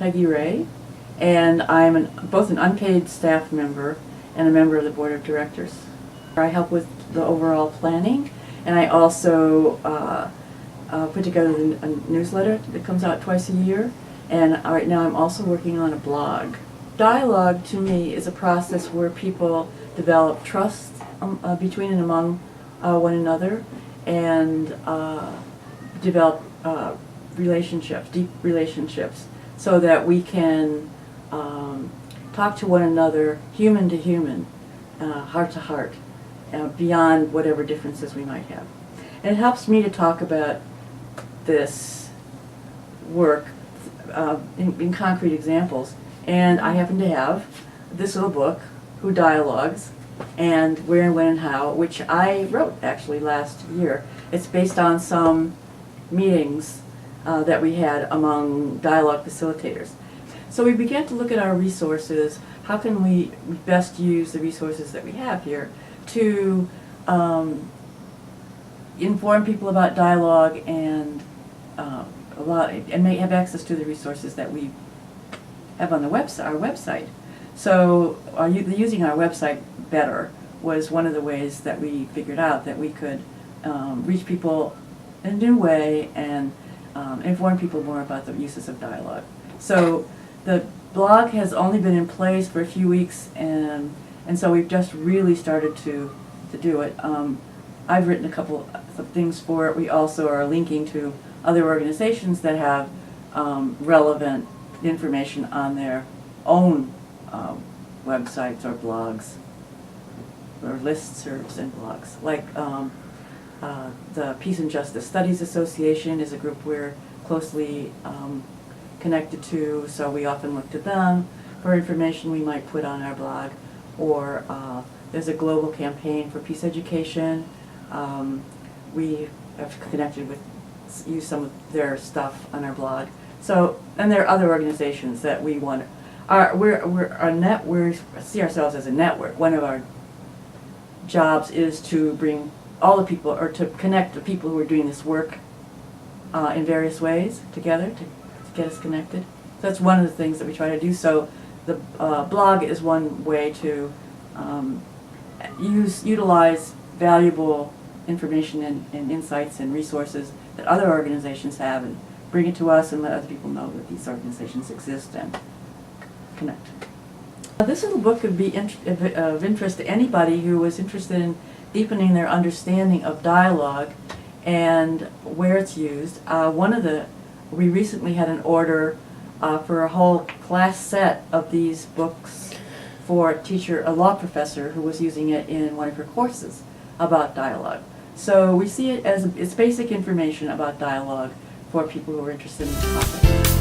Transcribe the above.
Peggy Ray, and I'm both an unpaid staff member and a member of the board of directors. I help with the overall planning, and I also put together a newsletter that comes out twice a year, and right now I'm also working on a blog. Dialogue to me is a process where people develop trust between and among one another, and develop relationships, deep relationships, so that we can talk to one another human to human, heart to heart, beyond whatever differences we might have. And it helps me to talk about this work in concrete examples. And I happen to have this little book, Who Dialogues, and Where and When and How, which I wrote actually last year. It's based on some meetings that we had among dialogue facilitators. So we began to look at our resources. How can we best use the resources that we have here to inform people about dialogue and may have access to the resources that we have on the website, our website. So using our website better was one of the ways that we figured out that we could reach people in a new way and inform people more about the uses of dialogue. So the blog has only been in place for a few weeks, and so we've just really started to do it. I've written a couple of things for it. We also are linking to other organizations that have relevant information on their own websites or blogs, or listservs and blogs. Like the Peace and Justice Studies Association is a group we're closely connected to, so we often look to them for information we might put on our blog. Or there's a global campaign for peace education. We have connected with, use some of their stuff on our blog. So, and there are other organizations that we want. We see ourselves as a network. One of our jobs is to bring all the people, or to connect the people who are doing this work in various ways together to get us connected. So that's one of the things that we try to do. So the blog is one way to utilize valuable information and insights and resources that other organizations have, and bring it to us and let other people know that these organizations exist and connect. This little book could be of interest to anybody who is interested in deepening their understanding of dialogue and where it's used. We recently had an order for a whole class set of these books for a law professor who was using it in one of her courses about dialogue. So we see it as it's basic information about dialogue for people who are interested in the topic.